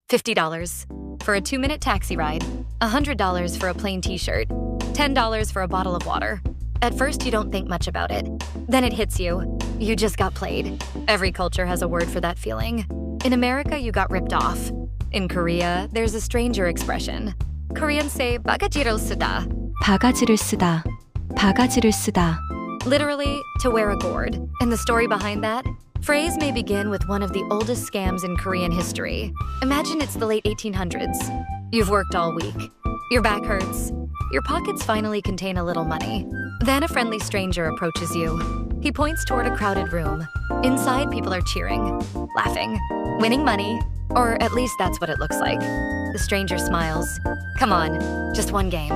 $50 for a 2-minute taxi ride, $100 for a plain t-shirt, $10 for a bottle of water. At first, you don't think much about it. Then it hits you. You just got played. Every culture has a word for that feeling. In America, you got ripped off. In Korea, there's a stranger expression. Koreans say Ba-ga-ji-reul Sseu-da. 바가지를 쓰다. 바가지를 쓰다. Literally, to wear a gourd. And the story behind that? Phrase may begin with one of the oldest scams in Korean history. Imagine it's the late 1800s. You've worked all week. Your back hurts. Your pockets finally contain a little money. Then a friendly stranger approaches you. He points toward a crowded room. Inside, people are cheering, laughing, winning money, or at least that's what it looks like. The stranger smiles. Come on, just one game.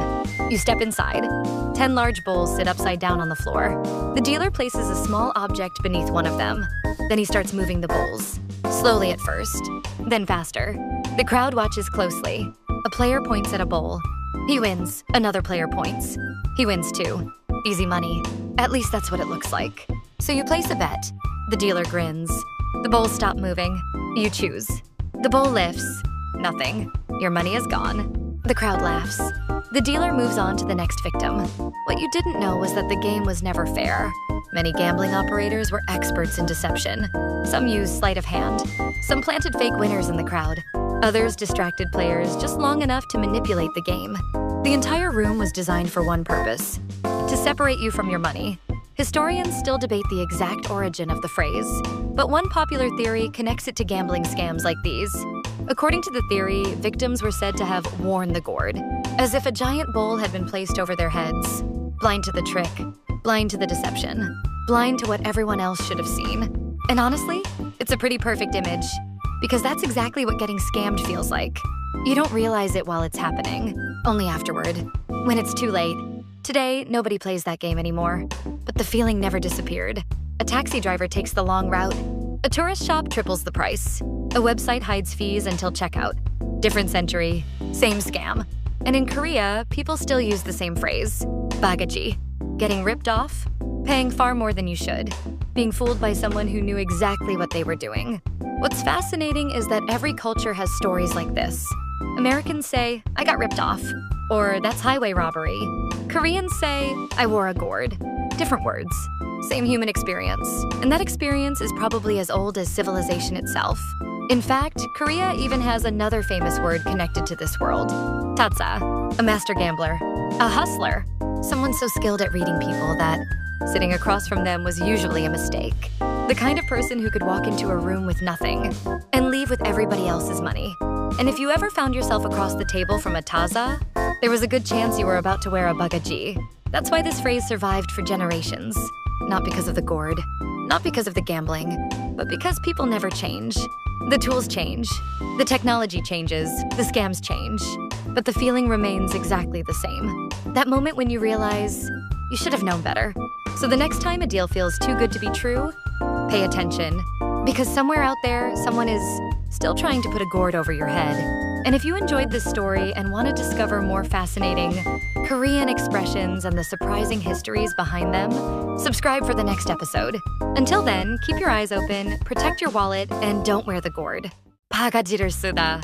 You step inside. 10 large bowls sit upside down on the floor. The dealer places a small object beneath one of them. Then he starts moving the bowls. Slowly at first, then faster. The crowd watches closely. A player points at a bowl. He wins. Another player points. He wins too. Easy money. At least that's what it looks like. So you place a bet. The dealer grins. The bowls stop moving. You choose. The bowl lifts. Nothing. Your money is gone. The crowd laughs. The dealer moves on to the next victim. What you didn't know was that the game was never fair. Many gambling operators were experts in deception. Some used sleight of hand. Some planted fake winners in the crowd. Others distracted players just long enough to manipulate the game. The entire room was designed for one purpose: to separate you from your money. Historians still debate the exact origin of the phrase, but one popular theory connects it to gambling scams like these. According to the theory, victims were said to have worn the gourd, as if a giant bowl had been placed over their heads. Blind to the trick, blind to the deception, blind to what everyone else should have seen. And honestly, it's a pretty perfect image, because that's exactly what getting scammed feels like. You don't realize it while it's happening, only afterward, when it's too late. Today, nobody plays that game anymore, but the feeling never disappeared. A taxi driver takes the long route. A tourist shop triples the price. A website hides fees until checkout. Different century, same scam. And in Korea, people still use the same phrase, Ba-ga-ji. Getting ripped off, paying far more than you should, being fooled by someone who knew exactly what they were doing. What's fascinating is that every culture has stories like this. Americans say, I got ripped off, or that's highway robbery. Koreans say, I wore a gourd. Different words, same human experience. And that experience is probably as old as civilization itself. In fact, Korea even has another famous word connected to this world: Tazza, a master gambler, a hustler, someone so skilled at reading people that sitting across from them was usually a mistake. The kind of person who could walk into a room with nothing and leave with everybody else's money. And if you ever found yourself across the table from a Tazza, there was a good chance you were about to wear a Ba-ga-ji. That's why this phrase survived for generations. Not because of the gourd, not because of the gambling, but because people never change. The tools change, the technology changes, the scams change, but the feeling remains exactly the same. That moment when you realize you should have known better. So the next time a deal feels too good to be true, pay attention, because somewhere out there, someone is still trying to put a gourd over your head. And if you enjoyed this story and want to discover more fascinating Korean expressions and the surprising histories behind them, subscribe for the next episode. Until then, keep your eyes open, protect your wallet, and don't wear the gourd. Ba-ga-ji-reul Sseu-da.